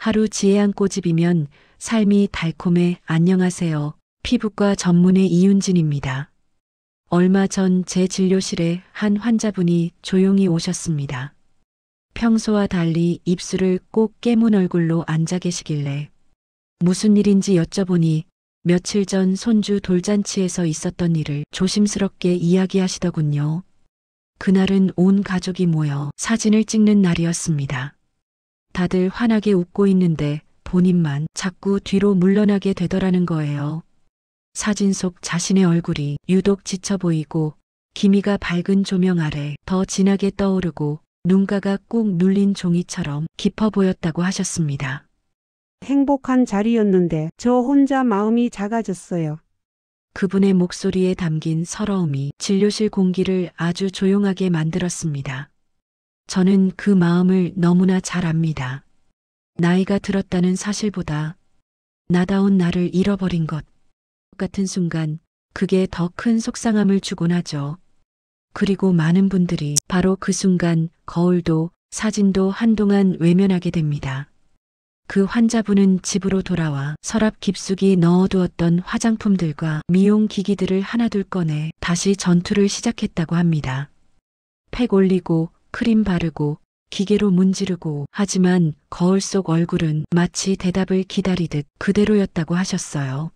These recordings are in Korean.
하루 지혜한 꼬집이면 삶이 달콤해. 안녕하세요. 피부과 전문의 이윤진입니다. 얼마 전 제 진료실에 한 환자분이 조용히 오셨습니다. 평소와 달리 입술을 꼭 깨문 얼굴로 앉아 계시길래 무슨 일인지 여쭤보니 며칠 전 손주 돌잔치에서 있었던 일을 조심스럽게 이야기하시더군요. 그날은 온 가족이 모여 사진을 찍는 날이었습니다. 다들 환하게 웃고 있는데 본인만 자꾸 뒤로 물러나게 되더라는 거예요. 사진 속 자신의 얼굴이 유독 지쳐 보이고 기미가 밝은 조명 아래 더 진하게 떠오르고 눈가가 꾹 눌린 종이처럼 깊어 보였다고 하셨습니다. 행복한 자리였는데 저 혼자 마음이 작아졌어요. 그분의 목소리에 담긴 서러움이 진료실 공기를 아주 조용하게 만들었습니다. 저는 그 마음을 너무나 잘 압니다. 나이가 들었다는 사실보다 나다운 나를 잃어버린 것 같은 순간 그게 더 큰 속상함을 주곤 하죠. 그리고 많은 분들이 바로 그 순간 거울도 사진도 한동안 외면하게 됩니다. 그 환자분은 집으로 돌아와 서랍 깊숙이 넣어두었던 화장품들과 미용 기기들을 하나둘 꺼내 다시 전투를 시작했다고 합니다. 팩 올리고 크림 바르고 기계로 문지르고 하지만 거울 속 얼굴은 마치 대답을 기다리듯 그대로였다고 하셨어요.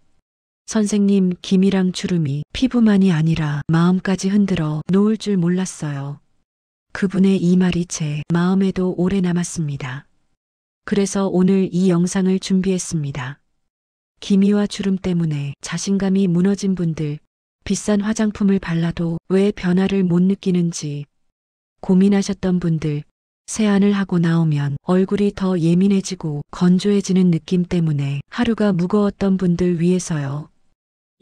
선생님, 기미랑 주름이 피부만이 아니라 마음까지 흔들어 놓을 줄 몰랐어요. 그분의 이 말이 제 마음에도 오래 남았습니다. 그래서 오늘 이 영상을 준비했습니다. 기미와 주름 때문에 자신감이 무너진 분들, 비싼 화장품을 발라도 왜 변화를 못 느끼는지 고민하셨던 분들, 세안을 하고 나오면 얼굴이 더 예민해지고 건조해지는 느낌 때문에 하루가 무거웠던 분들 위해서요.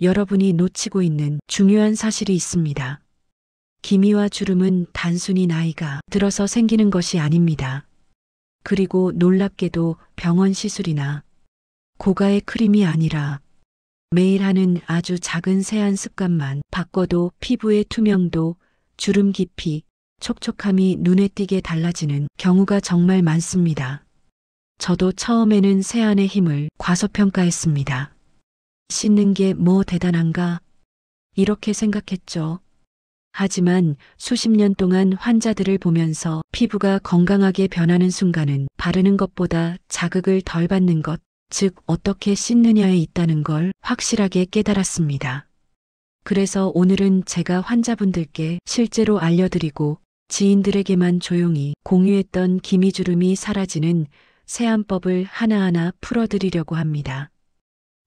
여러분이 놓치고 있는 중요한 사실이 있습니다. 기미와 주름은 단순히 나이가 들어서 생기는 것이 아닙니다. 그리고 놀랍게도 병원 시술이나 고가의 크림이 아니라 매일 하는 아주 작은 세안 습관만 바꿔도 피부의 투명도, 주름 깊이, 촉촉함이 눈에 띄게 달라지는 경우가 정말 많습니다. 저도 처음에는 세안의 힘을 과소평가했습니다. 씻는 게 뭐 대단한가? 이렇게 생각했죠. 하지만 수십 년 동안 환자들을 보면서 피부가 건강하게 변하는 순간은 바르는 것보다 자극을 덜 받는 것, 즉 어떻게 씻느냐에 있다는 걸 확실하게 깨달았습니다. 그래서 오늘은 제가 환자분들께 실제로 알려드리고 지인들에게만 조용히 공유했던 기미주름이 사라지는 세안법을 하나하나 풀어드리려고 합니다.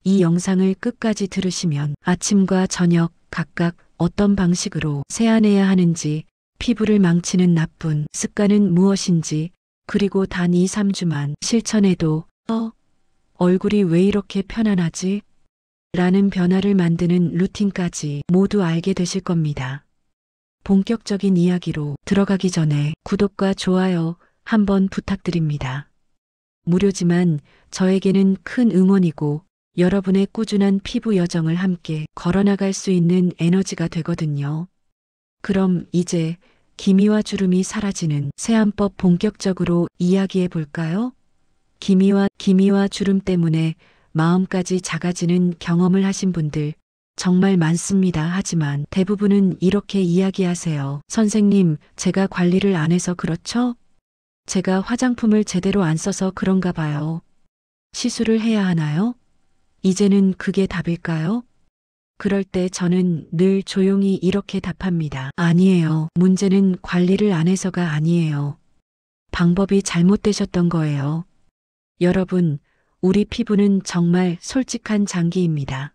이 영상을 끝까지 들으시면 아침과 저녁 각각 어떤 방식으로 세안해야 하는지, 피부를 망치는 나쁜 습관은 무엇인지, 그리고 단 2, 3주만 실천해도 얼굴이 왜 이렇게 편안하지? 라는 변화를 만드는 루틴까지 모두 알게 되실 겁니다. 본격적인 이야기로 들어가기 전에 구독과 좋아요 한번 부탁드립니다. 무료지만 저에게는 큰 응원이고 여러분의 꾸준한 피부 여정을 함께 걸어나갈 수 있는 에너지가 되거든요. 그럼 이제 기미와 주름이 사라지는 세안법 본격적으로 이야기해 볼까요? 기미와 주름 때문에 마음까지 작아지는 경험을 하신 분들 정말 많습니다. 하지만 대부분은 이렇게 이야기하세요. 선생님, 제가 관리를 안 해서 그렇죠? 제가 화장품을 제대로 안 써서 그런가 봐요. 시술을 해야 하나요? 이제는 그게 답일까요? 그럴 때 저는 늘 조용히 이렇게 답합니다. 아니에요. 문제는 관리를 안 해서가 아니에요. 방법이 잘못되셨던 거예요. 여러분, 우리 피부는 정말 솔직한 장기입니다.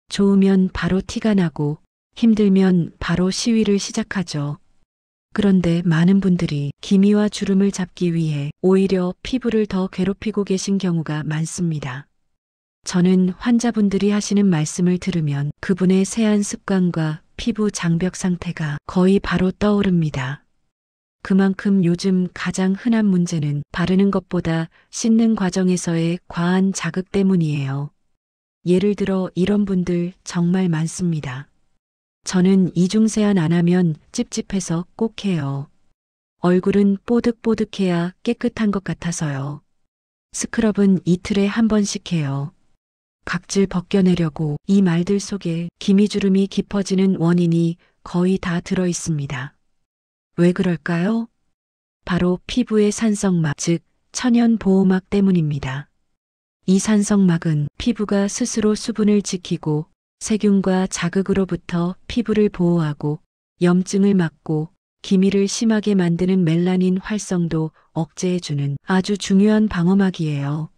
좋으면 바로 티가 나고 힘들면 바로 시위를 시작하죠. 그런데 많은 분들이 기미와 주름을 잡기 위해 오히려 피부를 더 괴롭히고 계신 경우가 많습니다. 저는 환자분들이 하시는 말씀을 들으면 그분의 세안 습관과 피부 장벽 상태가 거의 바로 떠오릅니다. 그만큼 요즘 가장 흔한 문제는 바르는 것보다 씻는 과정에서의 과한 자극 때문이에요. 예를 들어 이런 분들 정말 많습니다. 저는 이중 세안 안 하면 찝찝해서 꼭 해요. 얼굴은 뽀득뽀득해야 깨끗한 것 같아서요. 스크럽은 이틀에 한 번씩 해요. 각질 벗겨내려고. 이 말들 속에 기미주름이 깊어지는 원인이 거의 다 들어 있습니다. 왜 그럴까요? 바로 피부의 산성막, 즉 천연 보호막 때문입니다. 이 산성막은 피부가 스스로 수분을 지키고 세균과 자극으로부터 피부를 보호하고 염증을 막고 기미를 심하게 만드는 멜라닌 활성도 억제해주는 아주 중요한 방어막이에요.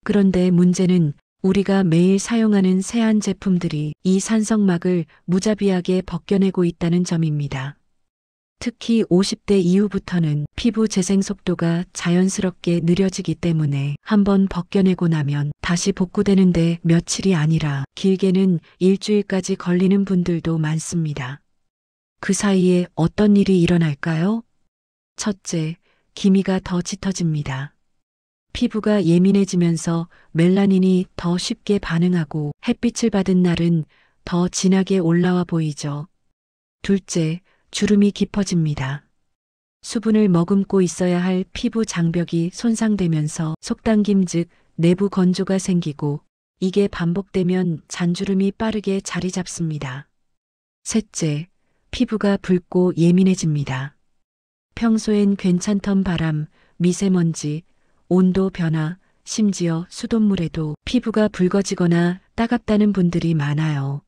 그런데 문제는 우리가 매일 사용하는 세안 제품들이 이 산성막을 무자비하게 벗겨내고 있다는 점입니다. 특히 50대 이후부터는 피부 재생 속도가 자연스럽게 느려지기 때문에 한번 벗겨내고 나면 다시 복구되는데 며칠이 아니라 길게는 일주일까지 걸리는 분들도 많습니다. 그 사이에 어떤 일이 일어날까요? 첫째, 기미가 더 짙어집니다. 피부가 예민해지면서 멜라닌이 더 쉽게 반응하고 햇빛을 받은 날은 더 진하게 올라와 보이죠. 둘째, 주름이 깊어집니다. 수분을 머금고 있어야 할 피부 장벽이 손상되면서 속당김 즉 내부 건조가 생기고 이게 반복되면 잔주름이 빠르게 자리 잡습니다. 셋째, 피부가 붉고 예민해집니다. 평소엔 괜찮던 바람, 미세먼지, 온도 변화, 심지어 수돗물에도 피부가 붉어지거나 따갑다는 분들이 많아요.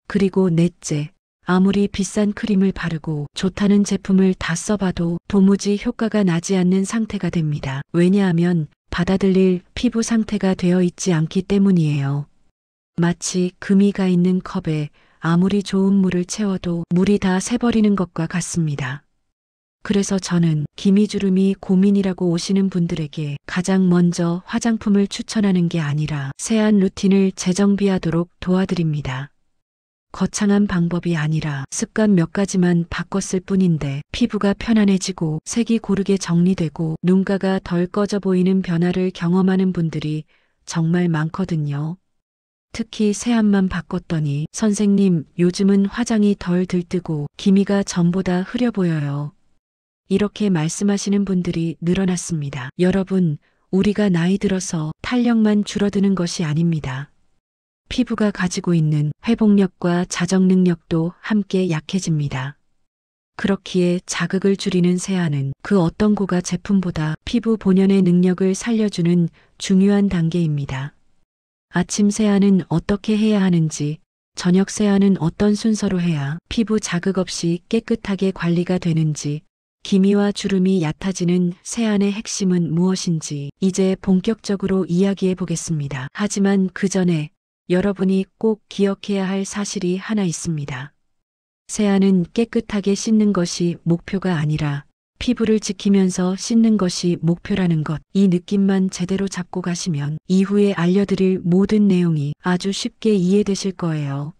그리고 넷째, 아무리 비싼 크림을 바르고 좋다는 제품을 다 써봐도 도무지 효과가 나지 않는 상태가 됩니다. 왜냐하면 받아들일 피부 상태가 되어 있지 않기 때문이에요. 마치 금이가 있는 컵에 아무리 좋은 물을 채워도 물이 다 새버리는 것과 같습니다. 그래서 저는 기미주름이 고민이라고 오시는 분들에게 가장 먼저 화장품을 추천하는 게 아니라 세안 루틴을 재정비하도록 도와드립니다. 거창한 방법이 아니라 습관 몇 가지만 바꿨을 뿐인데 피부가 편안해지고 색이 고르게 정리되고 눈가가 덜 꺼져 보이는 변화를 경험하는 분들이 정말 많거든요. 특히 세안만 바꿨더니 선생님, 요즘은 화장이 덜 들뜨고 기미가 전보다 흐려 보여요. 이렇게 말씀하시는 분들이 늘어났습니다. 여러분, 우리가 나이 들어서 탄력만 줄어드는 것이 아닙니다. 피부가 가지고 있는 회복력과 자정 능력도 함께 약해집니다. 그렇기에 자극을 줄이는 세안은 그 어떤 고가 제품보다 피부 본연의 능력을 살려주는 중요한 단계입니다. 아침 세안은 어떻게 해야 하는지, 저녁 세안은 어떤 순서로 해야 피부 자극 없이 깨끗하게 관리가 되는지, 기미와 주름이 얕아지는 세안의 핵심은 무엇인지 이제 본격적으로 이야기해 보겠습니다. 하지만 그 전에 여러분이 꼭 기억해야 할 사실이 하나 있습니다. 세안은 깨끗하게 씻는 것이 목표가 아니라 피부를 지키면서 씻는 것이 목표라는 것, 이 느낌만 제대로 잡고 가시면 이후에 알려드릴 모든 내용이 아주 쉽게 이해되실 거예요.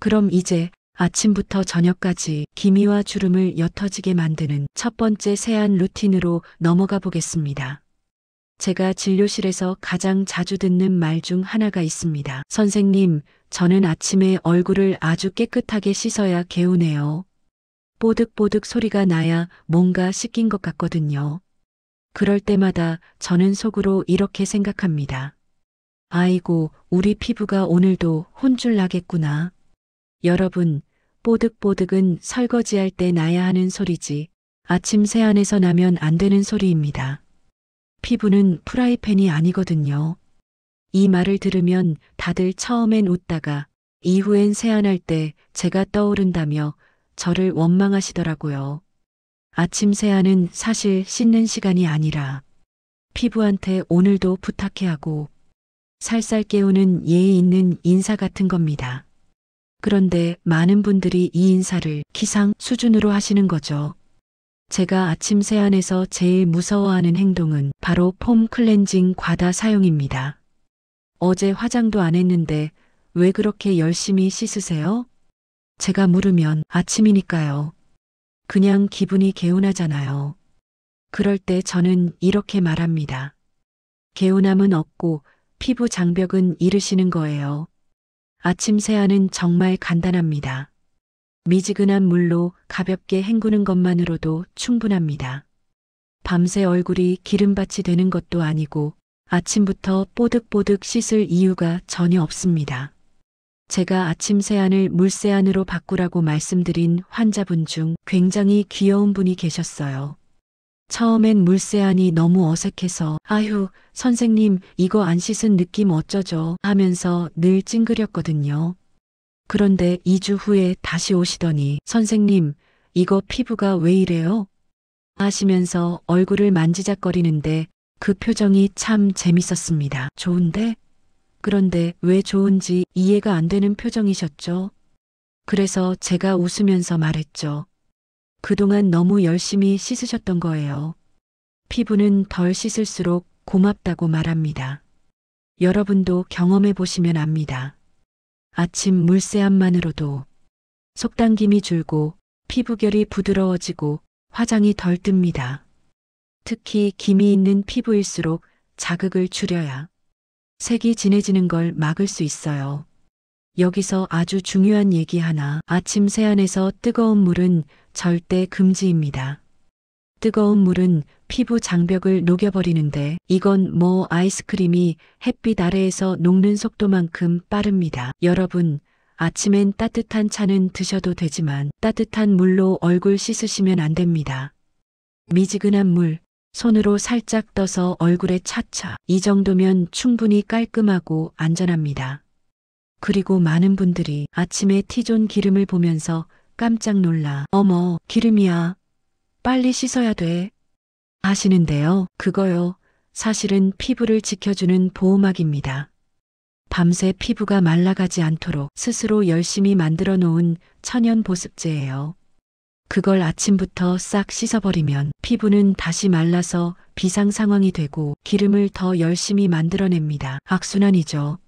그럼 이제 아침부터 저녁까지 기미와 주름을 옅어지게 만드는 첫 번째 세안 루틴으로 넘어가 보겠습니다. 제가 진료실에서 가장 자주 듣는 말 중 하나가 있습니다. 선생님, 저는 아침에 얼굴을 아주 깨끗하게 씻어야 개운해요. 뽀득뽀득 소리가 나야 뭔가 씻긴 것 같거든요. 그럴 때마다 저는 속으로 이렇게 생각합니다. 아이고, 우리 피부가 오늘도 혼쭐 나겠구나. 여러분, 뽀득뽀득은 설거지할 때 나야 하는 소리지 아침 세안에서 나면 안 되는 소리입니다. 피부는 프라이팬이 아니거든요. 이 말을 들으면 다들 처음엔 웃다가 이후엔 세안할 때 제가 떠오른다며 저를 원망하시더라고요. 아침 세안은 사실 씻는 시간이 아니라 피부한테 오늘도 부탁해 하고 살살 깨우는 예의 있는 인사 같은 겁니다. 그런데 많은 분들이 이 인사를 기상 수준으로 하시는 거죠. 제가 아침 세안에서 제일 무서워하는 행동은 바로 폼 클렌징 과다 사용입니다. 어제 화장도 안 했는데 왜 그렇게 열심히 씻으세요? 제가 물으면 아침이니까요. 그냥 기분이 개운하잖아요. 그럴 때 저는 이렇게 말합니다. 개운함은 없고 피부 장벽은 잃으시는 거예요. 아침 세안은 정말 간단합니다. 미지근한 물로 가볍게 헹구는 것만으로도 충분합니다. 밤새 얼굴이 기름밭이 되는 것도 아니고 아침부터 뽀득뽀득 씻을 이유가 전혀 없습니다. 제가 아침 세안을 물세안으로 바꾸라고 말씀드린 환자분 중 굉장히 귀여운 분이 계셨어요. 처음엔 물세안이 너무 어색해서 아휴, 선생님 이거 안 씻은 느낌 어쩌죠 하면서 늘 찡그렸거든요. 그런데 2주 후에 다시 오시더니 선생님 이거 피부가 왜 이래요? 하시면서 얼굴을 만지작거리는데 그 표정이 참 재밌었습니다. 좋은데? 그런데 왜 좋은지 이해가 안 되는 표정이셨죠? 그래서 제가 웃으면서 말했죠. 그동안 너무 열심히 씻으셨던 거예요. 피부는 덜 씻을수록 고맙다고 말합니다. 여러분도 경험해 보시면 압니다. 아침 물세안만으로도 속당김이 줄고 피부결이 부드러워지고 화장이 덜 뜹니다. 특히 김이 있는 피부일수록 자극을 줄여야 색이 진해지는 걸 막을 수 있어요. 여기서 아주 중요한 얘기 하나. 아침 세안에서 뜨거운 물은 절대 금지입니다. 뜨거운 물은 피부 장벽을 녹여버리는데 이건 뭐 아이스크림이 햇빛 아래에서 녹는 속도만큼 빠릅니다. 여러분, 아침엔 따뜻한 차는 드셔도 되지만 따뜻한 물로 얼굴 씻으시면 안 됩니다. 미지근한 물, 손으로 살짝 떠서 얼굴에 차차. 이 정도면 충분히 깔끔하고 안전합니다. 그리고 많은 분들이 아침에 T존 기름을 보면서 깜짝 놀라 어머, 기름이야. 빨리 씻어야 돼. 하시는데요. 그거요. 사실은 피부를 지켜주는 보호막입니다. 밤새 피부가 말라가지 않도록 스스로 열심히 만들어 놓은 천연 보습제예요. 그걸 아침부터 싹 씻어버리면 피부는 다시 말라서 비상 상황이 되고 기름을 더 열심히 만들어냅니다. 악순환이죠.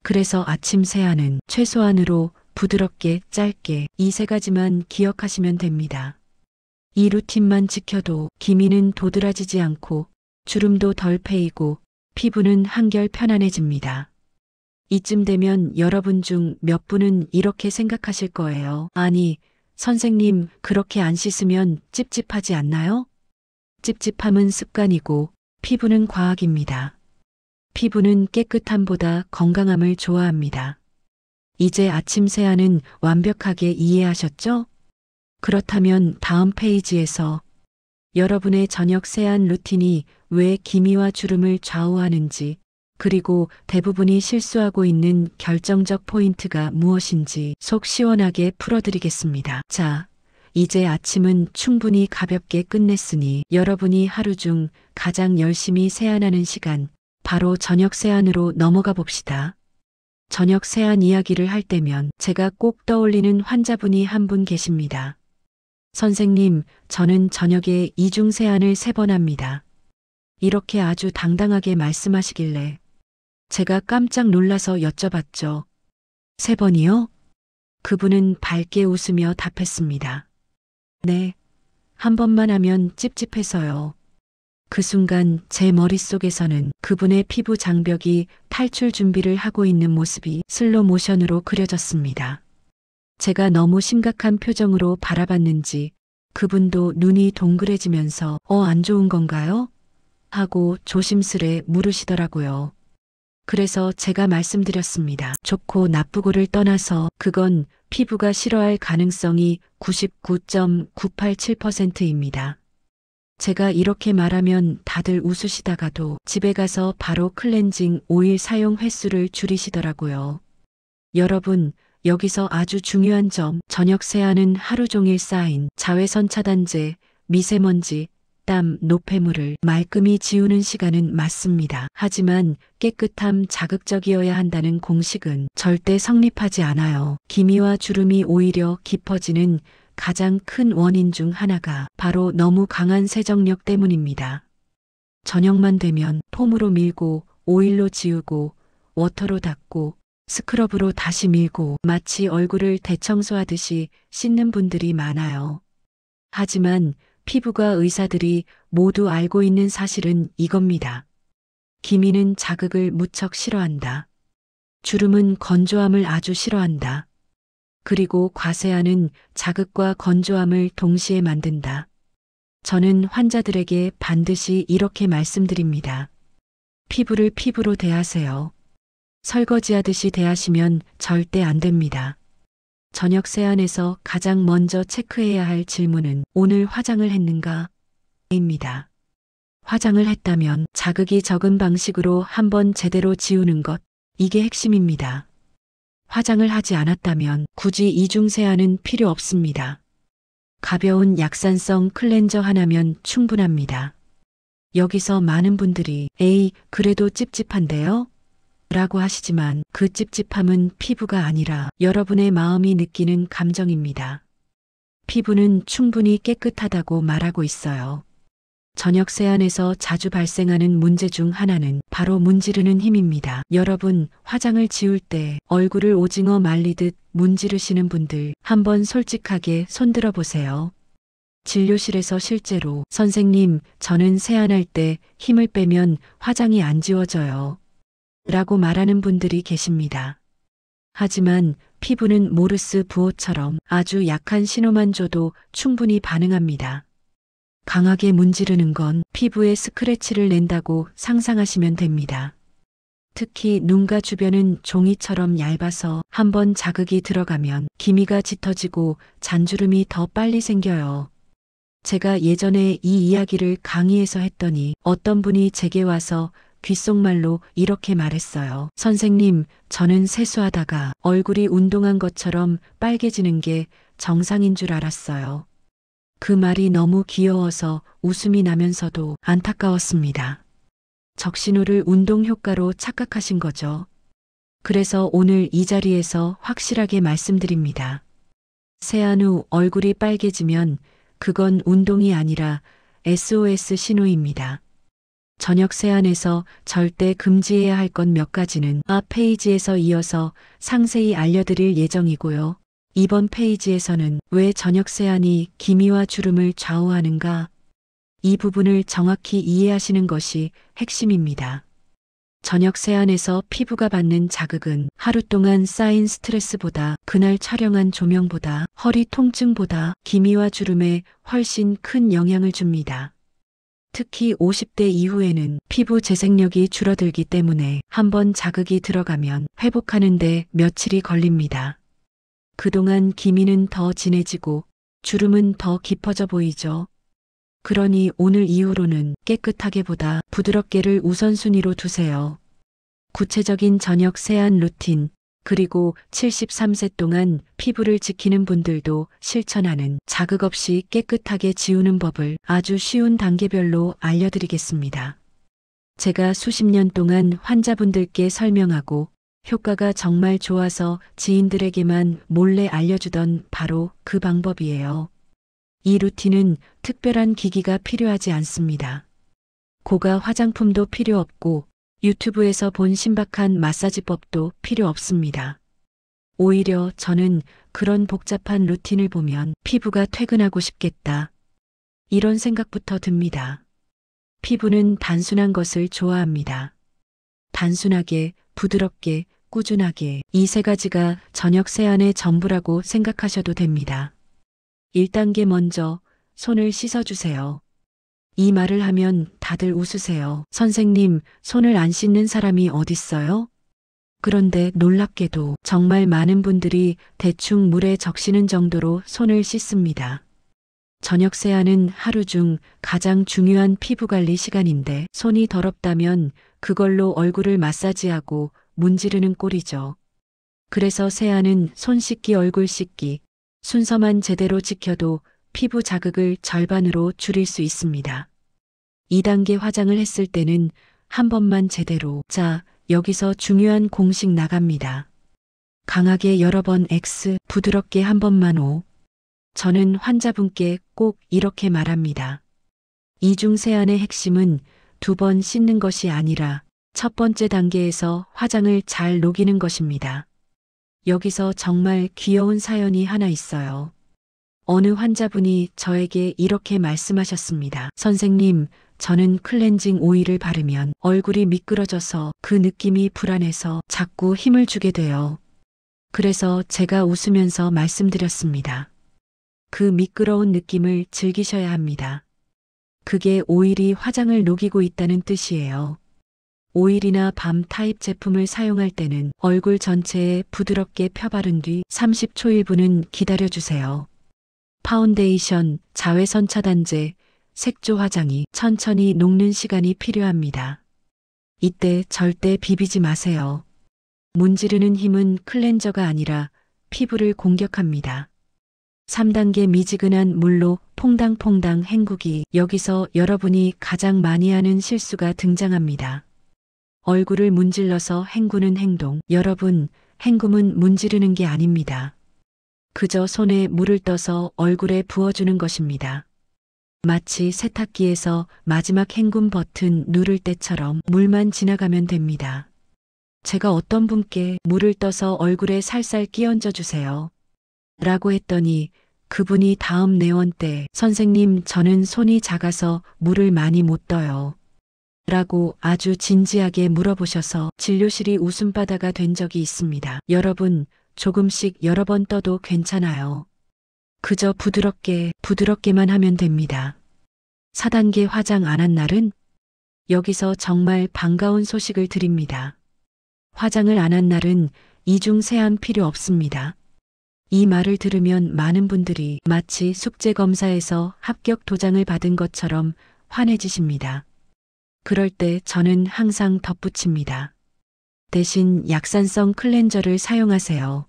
그래서 아침 세안은 최소한으로 부드럽게 짧게 이 세 가지만 기억하시면 됩니다. 이 루틴만 지켜도 기미는 도드라지지 않고 주름도 덜 패이고 피부는 한결 편안해집니다. 이쯤 되면 여러분 중 몇 분은 이렇게 생각하실 거예요. 아니, 선생님, 그렇게 안 씻으면 찝찝하지 않나요? 찝찝함은 습관이고 피부는 과학입니다. 피부는 깨끗함보다 건강함을 좋아합니다. 이제 아침 세안은 완벽하게 이해하셨죠? 그렇다면 다음 페이지에서 여러분의 저녁 세안 루틴이 왜 기미와 주름을 좌우하는지, 그리고 대부분이 실수하고 있는 결정적 포인트가 무엇인지 속 시원하게 풀어드리겠습니다. 자, 이제 아침은 충분히 가볍게 끝냈으니 여러분이 하루 중 가장 열심히 세안하는 시간, 바로 저녁 세안으로 넘어가 봅시다. 저녁 세안 이야기를 할 때면 제가 꼭 떠올리는 환자분이 한 분 계십니다. 선생님, 저는 저녁에 이중 세안을 3번 합니다. 이렇게 아주 당당하게 말씀하시길래 제가 깜짝 놀라서 여쭤봤죠. 3번이요? 그분은 밝게 웃으며 답했습니다. 네, 한 번만 하면 찝찝해서요. 그 순간 제 머릿속에서는 그분의 피부 장벽이 탈출 준비를 하고 있는 모습이 슬로 모션으로 그려졌습니다. 제가 너무 심각한 표정으로 바라봤는지 그분도 눈이 동그래지면서 안 좋은 건가요? 하고 조심스레 물으시더라고요. 그래서 제가 말씀드렸습니다. 좋고 나쁘고를 떠나서 그건 피부가 싫어할 가능성이 99.987%입니다. 제가 이렇게 말하면 다들 웃으시다가도 집에 가서 바로 클렌징 오일 사용 횟수를 줄이시더라고요. 여러분, 여기서 아주 중요한 점, 저녁 세안은 하루 종일 쌓인 자외선 차단제, 미세먼지, 땀, 노폐물을 말끔히 지우는 시간은 맞습니다. 하지만 깨끗함 자극적이어야 한다는 공식은 절대 성립하지 않아요. 기미와 주름이 오히려 깊어지는 가장 큰 원인 중 하나가 바로 너무 강한 세정력 때문입니다. 저녁만 되면 폼으로 밀고 오일로 지우고 워터로 닦고 스크럽으로 다시 밀고 마치 얼굴을 대청소하듯이 씻는 분들이 많아요. 하지만 피부과 의사들이 모두 알고 있는 사실은 이겁니다. 기미는 자극을 무척 싫어한다. 주름은 건조함을 아주 싫어한다. 그리고 과세안은 자극과 건조함을 동시에 만든다. 저는 환자들에게 반드시 이렇게 말씀드립니다. 피부를 피부로 대하세요. 설거지하듯이 대하시면 절대 안 됩니다. 저녁 세안에서 가장 먼저 체크해야 할 질문은 오늘 화장을 했는가? 입니다. 화장을 했다면 자극이 적은 방식으로 한번 제대로 지우는 것, 이게 핵심입니다. 화장을 하지 않았다면 굳이 이중 세안은 필요 없습니다. 가벼운 약산성 클렌저 하나면 충분합니다. 여기서 많은 분들이 에이, 그래도 찝찝한데요? 라고 하시지만 그 찝찝함은 피부가 아니라 여러분의 마음이 느끼는 감정입니다. 피부는 충분히 깨끗하다고 말하고 있어요. 저녁 세안에서 자주 발생하는 문제 중 하나는 바로 문지르는 힘입니다. 여러분, 화장을 지울 때 얼굴을 오징어 말리듯 문지르시는 분들 한번 솔직하게 손들어 보세요. 진료실에서 실제로 선생님, 저는 세안할 때 힘을 빼면 화장이 안 지워져요. 라고 말하는 분들이 계십니다. 하지만 피부는 모르스 부호처럼 아주 약한 신호만 줘도 충분히 반응합니다. 강하게 문지르는 건 피부에 스크래치를 낸다고 상상하시면 됩니다. 특히 눈가 주변은 종이처럼 얇아서 한번 자극이 들어가면 기미가 짙어지고 잔주름이 더 빨리 생겨요. 제가 예전에 이 이야기를 강의에서 했더니 어떤 분이 제게 와서 귓속말로 이렇게 말했어요. 선생님, 저는 세수하다가 얼굴이 운동한 것처럼 빨개지는 게 정상인 줄 알았어요. 그 말이 너무 귀여워서 웃음이 나면서도 안타까웠습니다. 적신호를 운동 효과로 착각하신 거죠. 그래서 오늘 이 자리에서 확실하게 말씀드립니다. 세안 후 얼굴이 빨개지면 그건 운동이 아니라 SOS 신호입니다. 저녁 세안에서 절대 금지해야 할 것 몇 가지는 앞 페이지에서 이어서 상세히 알려드릴 예정이고요. 이번 페이지에서는 왜 저녁 세안이 기미와 주름을 좌우하는가? 이 부분을 정확히 이해하시는 것이 핵심입니다. 저녁 세안에서 피부가 받는 자극은 하루 동안 쌓인 스트레스보다, 그날 촬영한 조명보다, 허리 통증보다 기미와 주름에 훨씬 큰 영향을 줍니다. 특히 50대 이후에는 피부 재생력이 줄어들기 때문에 한번 자극이 들어가면 회복하는데 며칠이 걸립니다. 그동안 기미는 더 진해지고 주름은 더 깊어져 보이죠. 그러니 오늘 이후로는 깨끗하게보다 부드럽게를 우선순위로 두세요. 구체적인 저녁 세안 루틴, 그리고 73세 동안 피부를 지키는 분들도 실천하는 자극 없이 깨끗하게 지우는 법을 아주 쉬운 단계별로 알려드리겠습니다. 제가 수십 년 동안 환자분들께 설명하고 효과가 정말 좋아서 지인들에게만 몰래 알려주던 바로 그 방법이에요. 이 루틴은 특별한 기기가 필요하지 않습니다. 고가 화장품도 필요 없고 유튜브에서 본 신박한 마사지법도 필요 없습니다. 오히려 저는 그런 복잡한 루틴을 보면 피부가 퇴근하고 싶겠다. 이런 생각부터 듭니다. 피부는 단순한 것을 좋아합니다. 단순하게, 부드럽게, 꾸준하게 이 세 가지가 저녁 세안의 전부라고 생각하셔도 됩니다. 1단계 먼저 손을 씻어주세요. 이 말을 하면 다들 웃으세요. 선생님, 손을 안 씻는 사람이 어딨어요? 그런데 놀랍게도 정말 많은 분들이 대충 물에 적시는 정도로 손을 씻습니다. 저녁 세안은 하루 중 가장 중요한 피부 관리 시간인데 손이 더럽다면 그걸로 얼굴을 마사지하고 문지르는 꼴이죠. 그래서 세안은 손 씻기, 얼굴 씻기, 순서만 제대로 지켜도 피부 자극을 절반으로 줄일 수 있습니다. 2단계 화장을 했을 때는 한 번만 제대로. 자, 여기서 중요한 공식 나갑니다. 강하게 여러 번 X, 부드럽게 한 번만 O. 저는 환자분께 꼭 이렇게 말합니다. 이중 세안의 핵심은 2번 씻는 것이 아니라 첫 번째 단계에서 화장을 잘 녹이는 것입니다. 여기서 정말 귀여운 사연이 하나 있어요. 어느 환자분이 저에게 이렇게 말씀하셨습니다. 선생님, 저는 클렌징 오일을 바르면 얼굴이 미끄러져서 그 느낌이 불안해서 자꾸 힘을 주게 돼요. 그래서 제가 웃으면서 말씀드렸습니다. 그 미끄러운 느낌을 즐기셔야 합니다. 그게 오일이 화장을 녹이고 있다는 뜻이에요. 오일이나 밤 타입 제품을 사용할 때는 얼굴 전체에 부드럽게 펴바른 뒤 30초 1분은 기다려주세요. 파운데이션, 자외선 차단제, 색조 화장이 천천히 녹는 시간이 필요합니다. 이때 절대 비비지 마세요. 문지르는 힘은 클렌저가 아니라 피부를 공격합니다. 3단계 미지근한 물로 퐁당퐁당 헹구기. 여기서 여러분이 가장 많이 하는 실수가 등장합니다. 얼굴을 문질러서 헹구는 행동. 여러분, 헹굼은 문지르는 게 아닙니다. 그저 손에 물을 떠서 얼굴에 부어주는 것입니다. 마치 세탁기에서 마지막 헹굼 버튼 누를 때처럼 물만 지나가면 됩니다. 제가 어떤 분께 물을 떠서 얼굴에 살살 끼얹어 주세요. 라고 했더니 그분이 다음 내원 때 선생님 저는 손이 작아서 물을 많이 못 떠요. 라고 아주 진지하게 물어보셔서 진료실이 웃음바다가 된 적이 있습니다. 여러분, 조금씩 여러 번 떠도 괜찮아요. 그저 부드럽게만 하면 됩니다. 4단계 화장 안 한 날은? 여기서 정말 반가운 소식을 드립니다. 화장을 안 한 날은 이중 세안 필요 없습니다. 이 말을 들으면 많은 분들이 마치 숙제 검사에서 합격 도장을 받은 것처럼 환해지십니다. 그럴 때 저는 항상 덧붙입니다. 대신 약산성 클렌저를 사용하세요.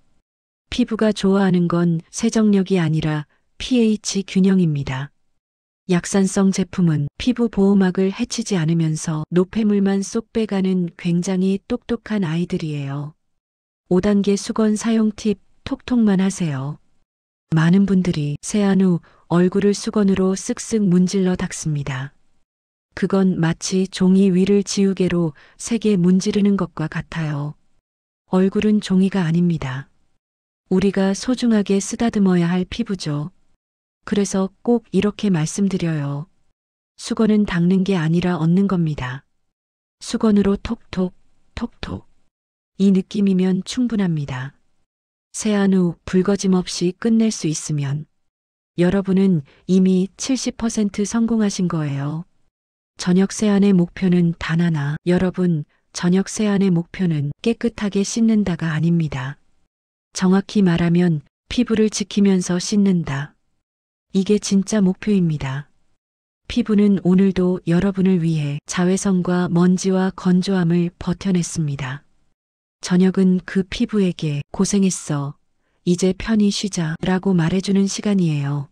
피부가 좋아하는 건 세정력이 아니라 pH 균형입니다. 약산성 제품은 피부 보호막을 해치지 않으면서 노폐물만 쏙 빼가는 굉장히 똑똑한 아이들이에요. 5단계 수건 사용 팁 톡톡만 하세요. 많은 분들이 세안 후 얼굴을 수건으로 쓱쓱 문질러 닦습니다. 그건 마치 종이 위를 지우개로 세게 문지르는 것과 같아요. 얼굴은 종이가 아닙니다. 우리가 소중하게 쓰다듬어야 할 피부죠. 그래서 꼭 이렇게 말씀드려요. 수건은 닦는 게 아니라 얻는 겁니다. 수건으로 톡톡, 톡톡. 이 느낌이면 충분합니다. 세안 후 불거짐 없이 끝낼 수 있으면 여러분은 이미 70% 성공하신 거예요. 저녁 세안의 목표는 단 하나. 여러분, 저녁 세안의 목표는 깨끗하게 씻는다가 아닙니다. 정확히 말하면 피부를 지키면서 씻는다. 이게 진짜 목표입니다. 피부는 오늘도 여러분을 위해 자외선과 먼지와 건조함을 버텨냈습니다. 저녁은 그 피부에게 고생했어. 이제 편히 쉬자 라고 말해주는 시간이에요.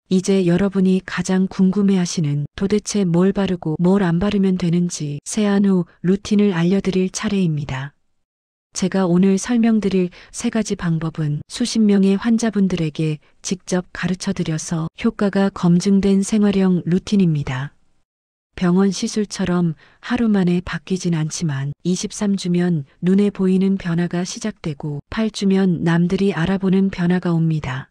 이제 여러분이 가장 궁금해하시는 도대체 뭘 바르고 뭘 안 바르면 되는지 세안 후 루틴을 알려드릴 차례입니다. 제가 오늘 설명드릴 3가지 방법은 수십 명의 환자분들에게 직접 가르쳐드려서 효과가 검증된 생활형 루틴입니다. 병원 시술처럼 하루 만에 바뀌진 않지만 23주면 눈에 보이는 변화가 시작되고 8주면 남들이 알아보는 변화가 옵니다.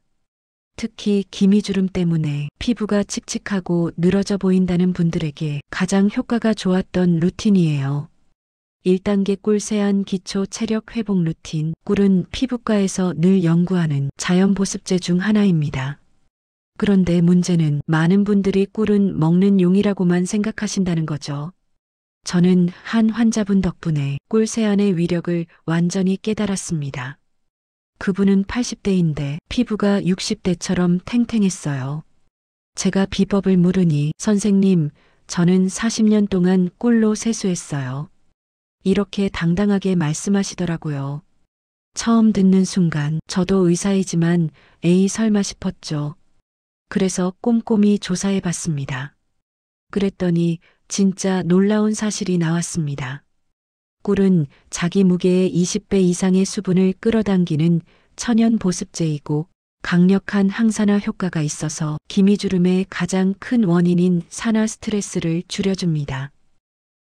특히 기미주름 때문에 피부가 칙칙하고 늘어져 보인다는 분들에게 가장 효과가 좋았던 루틴이에요. 1단계 꿀 세안 기초 체력 회복 루틴. 꿀은 피부과에서 늘 연구하는 자연 보습제 중 하나입니다. 그런데 문제는 많은 분들이 꿀은 먹는 용이라고만 생각하신다는 거죠. 저는 한 환자분 덕분에 꿀 세안의 위력을 완전히 깨달았습니다. 그분은 80대인데 피부가 60대처럼 탱탱했어요. 제가 비법을 물으니 선생님, 저는 40년 동안 꿀로 세수했어요. 이렇게 당당하게 말씀하시더라고요. 처음 듣는 순간 저도 의사이지만 에이 설마 싶었죠. 그래서 꼼꼼히 조사해 봤습니다. 그랬더니 진짜 놀라운 사실이 나왔습니다. 꿀은 자기 무게의 20배 이상의 수분을 끌어당기는 천연 보습제이고 강력한 항산화 효과가 있어서 기미주름의 가장 큰 원인인 산화 스트레스를 줄여줍니다.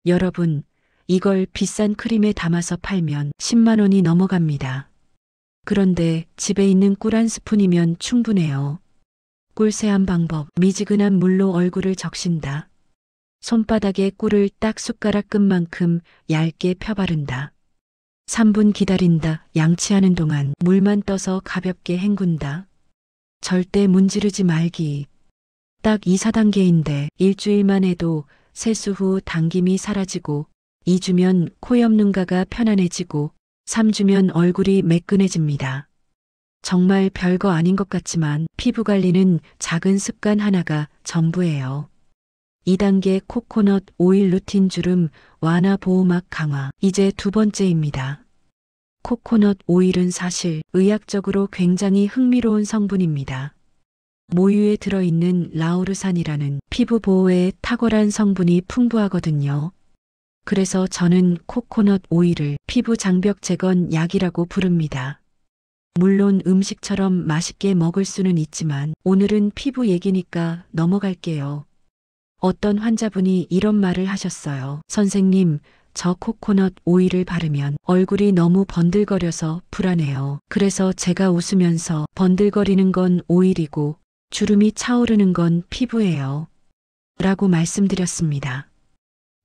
여러분, 이걸 비싼 크림에 담아서 팔면 10만 원이 넘어갑니다. 그런데 집에 있는 꿀 한 스푼이면 충분해요. 꿀 세안 방법. 미지근한 물로 얼굴을 적신다. 손바닥에 꿀을 딱 숟가락 끝만큼 얇게 펴바른다. 3분 기다린다. 양치하는 동안 물만 떠서 가볍게 헹군다. 절대 문지르지 말기. 딱 2, 4단계인데 일주일만 해도 세수 후 당김이 사라지고 2주면 코 옆 눈가가 편안해지고 3주면 얼굴이 매끈해집니다. 정말 별거 아닌 것 같지만 피부 관리는 작은 습관 하나가 전부예요. 2단계 코코넛 오일 루틴 주름 완화 보호막 강화. 이제 두 번째입니다. 코코넛 오일은 사실 의학적으로 굉장히 흥미로운 성분입니다. 모유에 들어있는 라우르산이라는 피부 보호에 탁월한 성분이 풍부하거든요. 그래서 저는 코코넛 오일을 피부 장벽 제건 약이라고 부릅니다. 물론 음식처럼 맛있게 먹을 수는 있지만 오늘은 피부 얘기니까 넘어갈게요. 어떤 환자분이 이런 말을 하셨어요. 선생님, 저 코코넛 오일을 바르면 얼굴이 너무 번들거려서 불안해요. 그래서 제가 웃으면서 번들거리는 건 오일이고 주름이 차오르는 건 피부예요. 라고 말씀드렸습니다.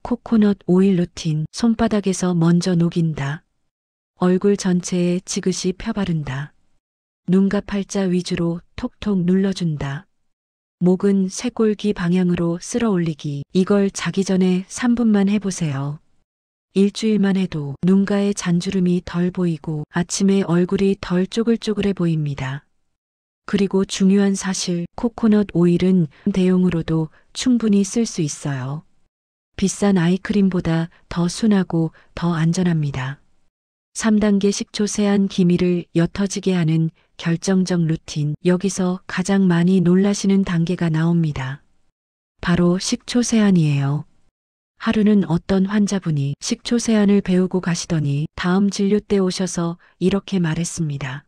코코넛 오일 루틴. 손바닥에서 먼저 녹인다. 얼굴 전체에 지그시 펴바른다. 눈과 팔자 위주로 톡톡 눌러준다. 목은 쇄골기 방향으로 쓸어 올리기. 이걸 자기 전에 3분만 해보세요. 일주일만 해도 눈가에 잔주름이 덜 보이고 아침에 얼굴이 덜 쪼글쪼글해 보입니다. 그리고 중요한 사실, 코코넛 오일은 대용으로도 충분히 쓸 수 있어요. 비싼 아이크림보다 더 순하고 더 안전합니다. 3단계 식초 세안 기미를 옅어지게 하는 결정적 루틴. 여기서 가장 많이 놀라시는 단계가 나옵니다. 바로 식초 세안이에요. 하루는 어떤 환자분이 식초 세안을 배우고 가시더니 다음 진료 때 오셔서 이렇게 말했습니다.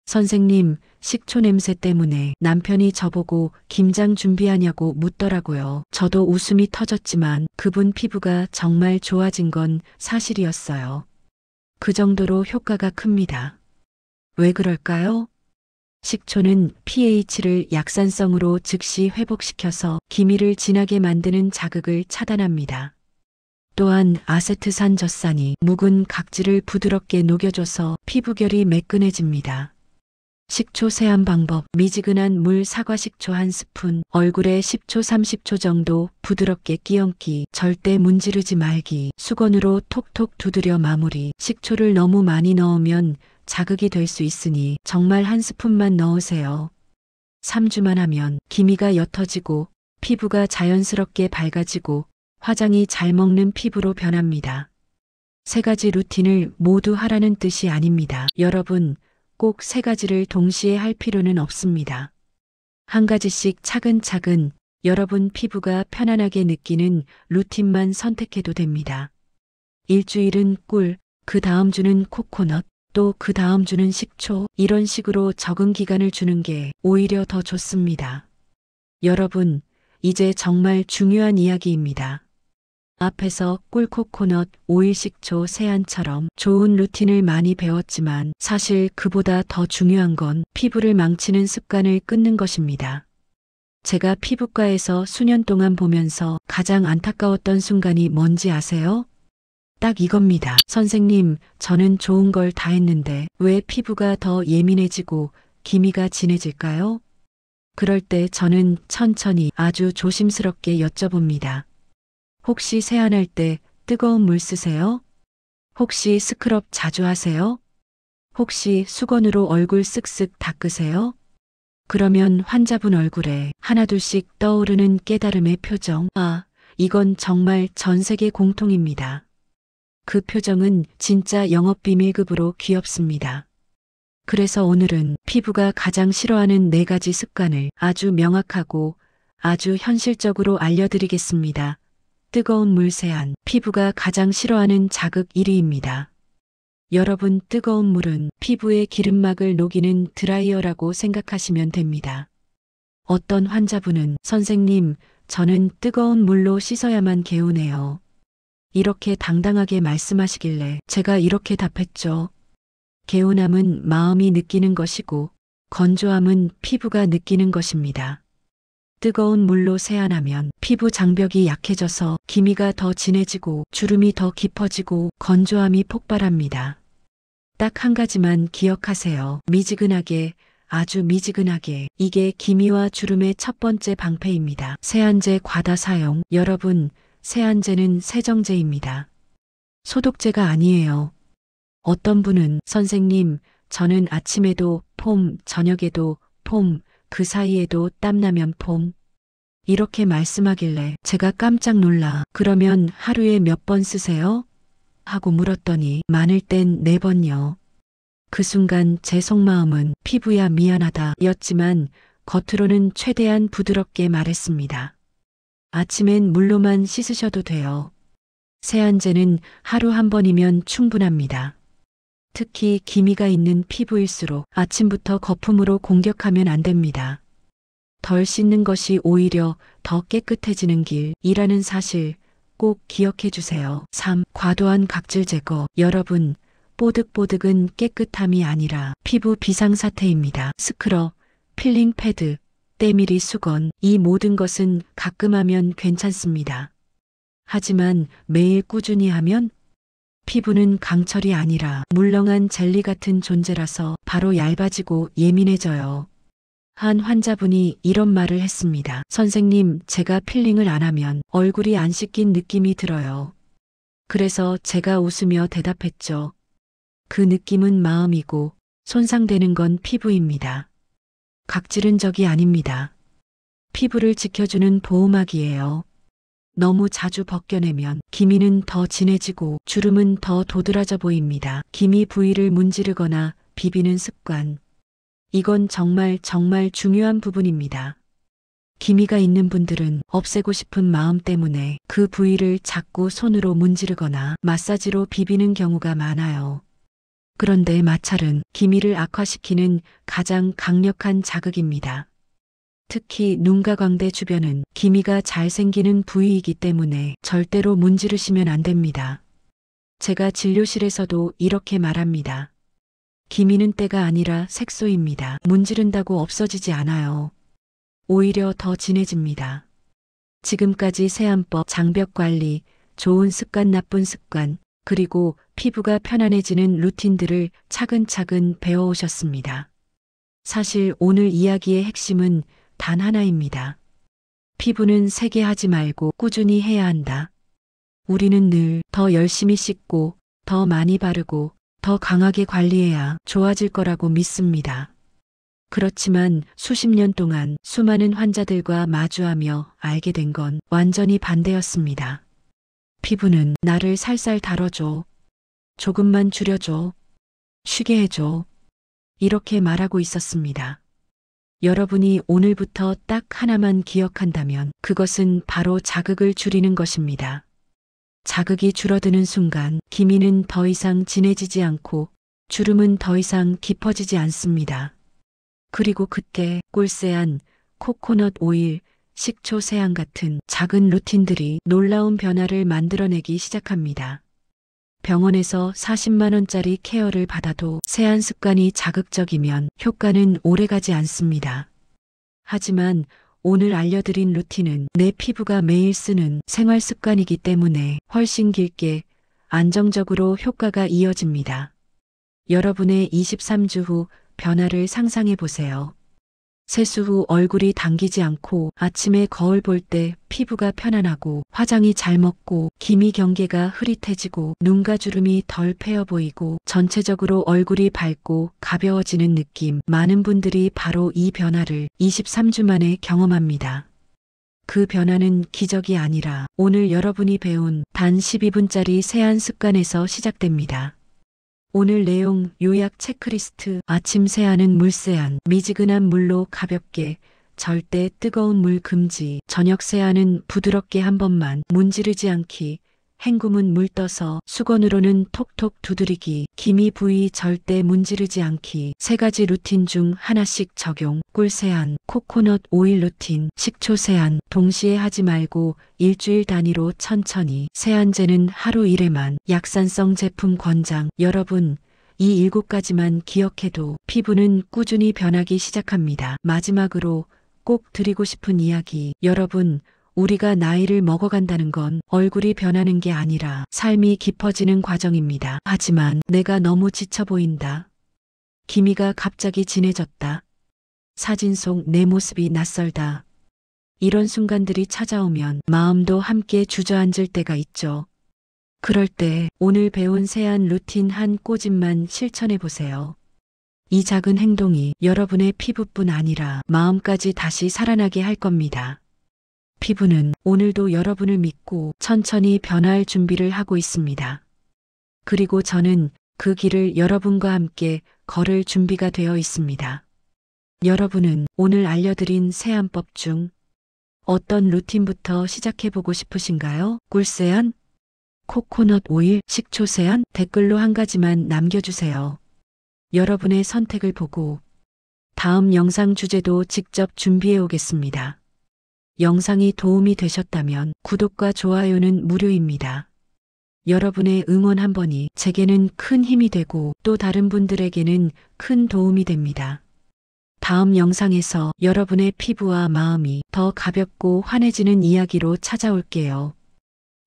선생님, 식초 냄새 때문에 남편이 저보고 김장 준비하냐고 묻더라고요. 저도 웃음이 터졌지만 그분 피부가 정말 좋아진 건 사실이었어요. 그 정도로 효과가 큽니다. 왜 그럴까요? 식초는 pH를 약산성으로 즉시 회복시켜서 기미를 진하게 만드는 자극을 차단합니다. 또한 아세트산저산이 묵은 각질을 부드럽게 녹여줘서 피부결이 매끈해집니다. 식초 세안 방법. 미지근한 물 사과식초 1스푼, 얼굴에 10초 30초 정도 부드럽게 끼얹기, 절대 문지르지 말기, 수건으로 톡톡 두드려 마무리. 식초를 너무 많이 넣으면 자극이 될 수 있으니 정말 1스푼만 넣으세요. 3주만 하면 기미가 옅어지고 피부가 자연스럽게 밝아지고 화장이 잘 먹는 피부로 변합니다. 3가지 루틴을 모두 하라는 뜻이 아닙니다. 여러분, 꼭 3가지를 동시에 할 필요는 없습니다. 한 가지씩 차근차근 여러분 피부가 편안하게 느끼는 루틴만 선택해도 됩니다. 일주일은 꿀, 그 다음 주는 코코넛, 또 그 다음 주는 식초, 이런 식으로 적응 기간을 주는 게 오히려 더 좋습니다. 여러분, 이제 정말 중요한 이야기입니다. 앞에서 꿀, 코코넛, 오일, 식초, 세안처럼 좋은 루틴을 많이 배웠지만 사실 그보다 더 중요한 건 피부를 망치는 습관을 끊는 것입니다. 제가 피부과에서 수년 동안 보면서 가장 안타까웠던 순간이 뭔지 아세요? 딱 이겁니다. 선생님, 저는 좋은 걸 다 했는데 왜 피부가 더 예민해지고 기미가 진해질까요? 그럴 때 저는 천천히 아주 조심스럽게 여쭤봅니다. 혹시 세안할 때 뜨거운 물 쓰세요? 혹시 스크럽 자주 하세요? 혹시 수건으로 얼굴 쓱쓱 닦으세요? 그러면 환자분 얼굴에 하나둘씩 떠오르는 깨달음의 표정. 아, 이건 정말 전 세계 공통입니다. 그 표정은 진짜 영업비밀급으로 귀엽습니다. 그래서 오늘은 피부가 가장 싫어하는 4가지 습관을 아주 명확하고 아주 현실적으로 알려드리겠습니다. 뜨거운 물 세안. 피부가 가장 싫어하는 자극 1위입니다. 여러분, 뜨거운 물은 피부의 기름막을 녹이는 드라이어라고 생각하시면 됩니다. 어떤 환자분은 선생님, 저는 뜨거운 물로 씻어야만 개운해요. 이렇게 당당하게 말씀하시길래 제가 이렇게 답했죠. 개운함은 마음이 느끼는 것이고 건조함은 피부가 느끼는 것입니다. 뜨거운 물로 세안하면 피부 장벽이 약해져서 기미가 더 진해지고 주름이 더 깊어지고 건조함이 폭발합니다. 딱 한 가지만 기억하세요. 미지근하게, 아주 미지근하게. 이게 기미와 주름의 첫 번째 방패입니다. 세안제 과다 사용. 여러분, 세안제는 세정제입니다. 소독제가 아니에요. 어떤 분은 선생님, 저는 아침에도 폼, 저녁에도 폼, 그 사이에도 땀나면 폼. 이렇게 말씀하길래 제가 깜짝 놀라 그러면 하루에 몇 번 쓰세요? 하고 물었더니 많을 땐 4번요. 그 순간 제 속마음은 피부야 미안하다 였지만 겉으로는 최대한 부드럽게 말했습니다. 아침엔 물로만 씻으셔도 돼요. 세안제는 하루 1번이면 충분합니다. 특히 기미가 있는 피부일수록 아침부터 거품으로 공격하면 안 됩니다. 덜 씻는 것이 오히려 더 깨끗해지는 길이라는 사실 꼭 기억해 주세요. 3. 과도한 각질 제거. 여러분, 뽀득뽀득은 깨끗함이 아니라 피부 비상사태입니다. 스크럽, 필링 패드, 때밀이 수건, 이 모든 것은 가끔 하면 괜찮습니다. 하지만 매일 꾸준히 하면 피부는 강철이 아니라 물렁한 젤리 같은 존재라서 바로 얇아지고 예민해져요. 한 환자분이 이런 말을 했습니다. 선생님, 제가 필링을 안 하면 얼굴이 안 씻긴 느낌이 들어요. 그래서 제가 웃으며 대답했죠. 그 느낌은 마음이고 손상되는 건 피부입니다. 각질은 적이 아닙니다. 피부를 지켜주는 보호막이에요. 너무 자주 벗겨내면 기미는 더 진해지고 주름은 더 도드라져 보입니다. 기미 부위를 문지르거나 비비는 습관. 이건 정말 중요한 부분입니다. 기미가 있는 분들은 없애고 싶은 마음 때문에 그 부위를 자꾸 손으로 문지르거나 마사지로 비비는 경우가 많아요. 그런데 마찰은 기미를 악화시키는 가장 강력한 자극입니다. 특히 눈과 광대 주변은 기미가 잘 생기는 부위이기 때문에 절대로 문지르시면 안 됩니다. 제가 진료실에서도 이렇게 말합니다. 기미는 때가 아니라 색소입니다. 문지른다고 없어지지 않아요. 오히려 더 진해집니다. 지금까지 세안법, 장벽관리, 좋은 습관, 나쁜 습관, 그리고 피부가 편안해지는 루틴들을 차근차근 배워오셨습니다. 사실 오늘 이야기의 핵심은 단 하나입니다. 피부는 세게 하지 말고 꾸준히 해야 한다. 우리는 늘 더 열심히 씻고, 더 많이 바르고, 더 강하게 관리해야 좋아질 거라고 믿습니다. 그렇지만 수십 년 동안 수많은 환자들과 마주하며 알게 된 건 완전히 반대였습니다. 피부는 나를 살살 다뤄줘. 조금만 줄여줘. 쉬게 해줘. 이렇게 말하고 있었습니다. 여러분이 오늘부터 딱 하나만 기억한다면 그것은 바로 자극을 줄이는 것입니다. 자극이 줄어드는 순간 기미는 더 이상 진해지지 않고 주름은 더 이상 깊어지지 않습니다. 그리고 그때 꿀세안, 코코넛 오일, 식초 세안 같은 작은 루틴들이 놀라운 변화를 만들어내기 시작합니다. 병원에서 40만 원짜리 케어를 받아도 세안 습관이 자극적이면 효과는 오래가지 않습니다. 하지만 오늘 알려드린 루틴은 내 피부가 매일 쓰는 생활 습관이기 때문에 훨씬 길게 안정적으로 효과가 이어집니다. 여러분의 23주 후 변화를 상상해 보세요. 세수 후 얼굴이 당기지 않고 아침에 거울 볼 때 피부가 편안하고 화장이 잘 먹고 기미 경계가 흐릿해지고 눈과 주름이 덜 패여 보이고 전체적으로 얼굴이 밝고 가벼워지는 느낌. 많은 분들이 바로 이 변화를 23주 만에 경험합니다. 그 변화는 기적이 아니라 오늘 여러분이 배운 단 12분짜리 세안 습관에서 시작됩니다. 오늘 내용 요약 체크리스트. 아침 세안은 물세안, 미지근한 물로 가볍게, 절대 뜨거운 물 금지. 저녁 세안은 부드럽게 한 번만, 문지르지 않기. 헹굼은 물 떠서, 수건으로는 톡톡 두드리기. 기미 부위 절대 문지르지 않기. 3가지 루틴 중 하나씩 적용. 꿀세안, 코코넛 오일 루틴, 식초 세안. 동시에 하지 말고 일주일 단위로 천천히. 세안제는 하루 1회만. 약산성 제품 권장. 여러분, 이 7가지만 기억해도 피부는 꾸준히 변하기 시작합니다. 마지막으로 꼭 드리고 싶은 이야기. 여러분, 우리가 나이를 먹어간다는 건 얼굴이 변하는 게 아니라 삶이 깊어지는 과정입니다. 하지만 내가 너무 지쳐 보인다. 기미가 갑자기 진해졌다. 사진 속 내 모습이 낯설다. 이런 순간들이 찾아오면 마음도 함께 주저앉을 때가 있죠. 그럴 때 오늘 배운 세안 루틴 한 꼬집만 실천해 보세요. 이 작은 행동이 여러분의 피부뿐 아니라 마음까지 다시 살아나게 할 겁니다. 피부는 오늘도 여러분을 믿고 천천히 변화할 준비를 하고 있습니다. 그리고 저는 그 길을 여러분과 함께 걸을 준비가 되어 있습니다. 여러분은 오늘 알려드린 세안법 중 어떤 루틴부터 시작해보고 싶으신가요? 꿀세안, 코코넛 오일, 식초 세안? 댓글로 한 가지만 남겨주세요. 여러분의 선택을 보고 다음 영상 주제도 직접 준비해 오겠습니다. 영상이 도움이 되셨다면 구독과 좋아요는 무료입니다. 여러분의 응원 한 번이 제게는 큰 힘이 되고 또 다른 분들에게는 큰 도움이 됩니다. 다음 영상에서 여러분의 피부와 마음이 더 가볍고 환해지는 이야기로 찾아올게요.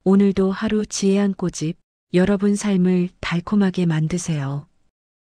오늘도 하루 지혜 한 꼬집, 여러분 삶을 달콤하게 만드세요.